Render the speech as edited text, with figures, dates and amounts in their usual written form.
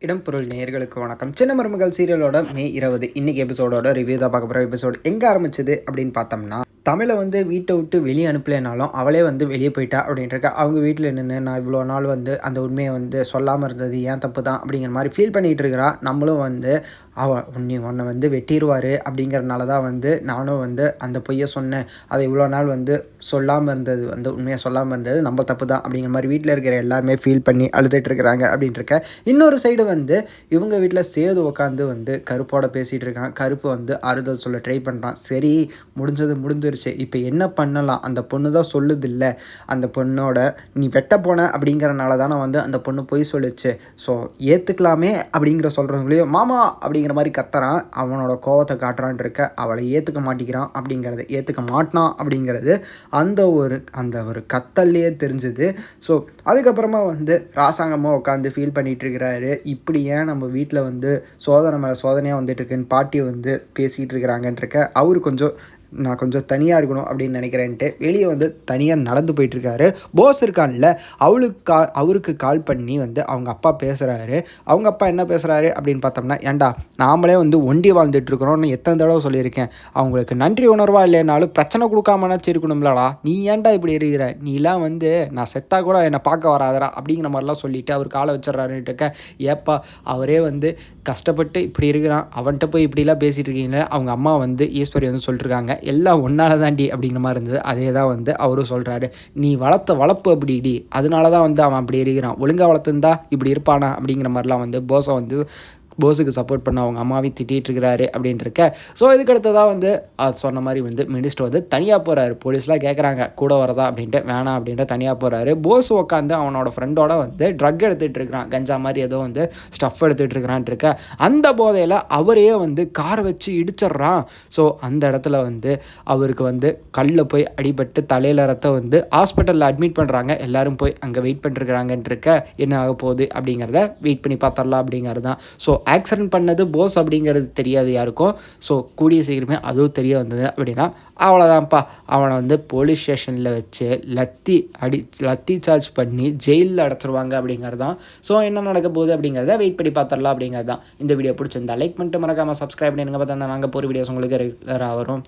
இடம்பொருள் நேயர்களுக்கு வணக்கம். சின்ன மருமகள் சீரியலோட மே 20 இன்னைக்கு எபிசோடோட ரிவ்யூ தான் பார்க்க போகிற எபிசோடு எங்கே ஆரம்பிச்சது அப்படின்னு பார்த்தோம்னா, தமிழை வந்து வீட்டை விட்டு வெளியே அனுப்பலைனாலும் அவளே வந்து வெளியே போயிட்டா அப்படின்றக்க அவங்க வீட்டில் நின்று நான் இவ்வளோ நாள் வந்து அந்த உண்மையை வந்து சொல்லாமல் இருந்தது ஏன் தப்பு தான் அப்படிங்கிற மாதிரி ஃபீல் பண்ணிகிட்டு இருக்கிறா. நம்மளும் வந்து உன்னை வந்து வெட்டிடுவார் அப்படிங்கிறனால தான் வந்து நானும் வந்து அந்த பொய்யை சொன்னேன், அதை இவ்வளோ நாள் வந்து சொல்லாமல் இருந்தது வந்து உண்மையை சொல்லாமல் இருந்தது நம்ம தப்பு தான் அப்படிங்கிற மாதிரி வீட்டில் இருக்கிற எல்லாருமே ஃபீல் பண்ணி அழுதுட்டு இருக்கிறாங்க அப்படின்றக்க. இன்னொரு சைடு வந்து இவங்க வீட்டில் சேது உட்காந்து வந்து கருப்போட பேசிகிட்டு இருக்கான். கருப்பு வந்து ஆறுதல் சொல்ல ட்ரை பண்ணுறான். சரி முடிஞ்சிருச்சு, இப்போ என்ன பண்ணலாம், அந்த பொண்ணு தான் சொல்லுதில்ல, அந்த பொண்ணோட நீ வெட்ட போன அப்படிங்கிறனால தானே வந்து அந்த பொண்ணு பொய் சொல்லிச்சு, ஸோ ஏற்றுக்கலாமே அப்படிங்கிற சொல்கிறவங்களையும் மாமா அப்படிங்கிற மாதிரி கத்துறான். அவனோட கோவத்தை காட்டுறான் இருக்க. அவளை ஏற்றுக்க மாட்டேங்கிறான் அப்படிங்கிறது, ஏற்றுக்க மாட்டான் அப்படிங்கிறது அந்த ஒரு கத்தல்லையே தெரிஞ்சுது. ஸோ அதுக்கப்புறமா வந்து ராசாங்கமாக உட்காந்து ஃபீல் பண்ணிகிட்டு இருக்கிறாரு. இப்படி ஏன் நம்ம வீட்டில் வந்து சோதனை மேலே சோதனையாக வந்துட்டு இருக்குன்னு பாட்டி வந்து பேசிகிட்டு இருக்கிறாங்கன்றக்க அவர் நான் கொஞ்சம் தனியாக இருக்கணும் அப்படின்னு நினைக்கிறேன்ட்டு வெளியே வந்து தனியாக நடந்து போயிட்டுருக்காரு. போஸ் இருக்கான்ல, அவருக்கு கால் பண்ணி வந்து அவங்க அப்பா பேசுகிறாரு. அவங்க அப்பா என்ன பேசுகிறாரு அப்படின்னு பார்த்தோம்னா, ஏன்டா நாமளே வந்து ஒண்டி வாழ்ந்துட்டுருக்குறோன்னு எத்தனை தடவை சொல்லியிருக்கேன், அவங்களுக்கு நன்றி உணர்வா இல்லைனாலும் பிரச்சனை கொடுக்காமனாச்சும் இருக்கணும்லடா, நீ ஏன்டா இப்படி இருக்கிற, நீலாம் வந்து நான் செத்தா கூட என்னை பார்க்க வராதரா அப்படிங்கிற மாதிரிலாம் சொல்லிவிட்டு அவர் காலை வச்சிடறாருன்ட்டு இருக்க. ஏப்பா அவரே வந்து கஷ்டப்பட்டு இப்படி இருக்கிறான், அவன்கிட்ட போய் இப்படிலாம் பேசிகிட்டு இருக்கீங்களே. அவங்க அம்மா வந்து ஈஸ்வரி வந்து சொல்லிட்டுருக்காங்க, எல்லாம் ஒன்றால தாண்டி அப்படிங்கிற மாதிரி இருந்தது. அதே தான் வந்து அவரும் சொல்கிறாரு, நீ வளர்ப்பு அப்படிடி, அதனால தான் வந்து அவன் அப்படி இருக்கிறான், ஒழுங்காக வளர்த்துருந்தா இப்படி இருப்பானா அப்படிங்கிற மாதிரிலாம் வந்து போஸுக்கு சப்போர்ட் பண்ண அவங்க அம்மாவையும் திட்டிகிட்டு இருக்கிறாரு அப்படின்ட்டுருக்க. ஸோ இதுக்கடுத்ததாக வந்து அது சொன்ன மாதிரி வந்து மினிஸ்டர் வந்து தனியாக போகிறாரு. போலீஸ்லாம் கேட்குறாங்க கூட வரதா அப்படின்ட்டு, வேணாம் அப்படின்ட்டு தனியாக போகிறாரு. போஸ் உட்காந்து அவனோட ஃப்ரெண்டோட வந்து ட்ரக் எடுத்துகிட்டு இருக்கிறான், கஞ்சா மாதிரி ஏதோ வந்து ஸ்டஃப் எடுத்துகிட்டு இருக்கிறான்ட்டு அந்த போதையில் அவரையே வந்து காரை வச்சு இடிச்சிட்றான். ஸோ அந்த இடத்துல வந்து அவருக்கு வந்து கல்லில் போய் அடிபட்டு தலையில் ரத்தம் வந்து ஹாஸ்பிட்டலில் அட்மிட் பண்ணுறாங்க. எல்லோரும் போய் அங்கே வெயிட் பண்ணிருக்கிறாங்கன்ட்டு என்ன ஆக போகுது அப்படிங்கிறத வெயிட் பண்ணி பார்த்துடலாம் அப்படிங்கிறது தான். ஸோ ஆக்சிடென்ட் பண்ணது போஸ் அப்படிங்கிறது தெரியாது யாருக்கும். ஸோ கூடிய சீக்கிரமே அதுவும் தெரிய வந்தது அப்படின்னா அவ்வளோதான்ப்பா, அவனை வந்து போலீஸ் ஸ்டேஷனில் வச்சு லத்தி சார்ஜ் பண்ணி ஜெயிலில் அடைச்சிருவாங்க அப்படிங்கிறது தான். ஸோ என்ன நடக்க போகுது அப்படிங்கிறத வெயிட் பண்ணி பார்த்துடலாம் அப்படிங்கிறது தான். இந்த வீடியோ பிடிச்சிருந்தா லைக் பண்ணிட்டு மறக்காமல் சப்ஸ்கிரைப் பண்ணிடுங்க. பார்த்தா நாங்கள் போகிற வீடியோஸ் உங்களுக்கு ரெகுலராக வரும்.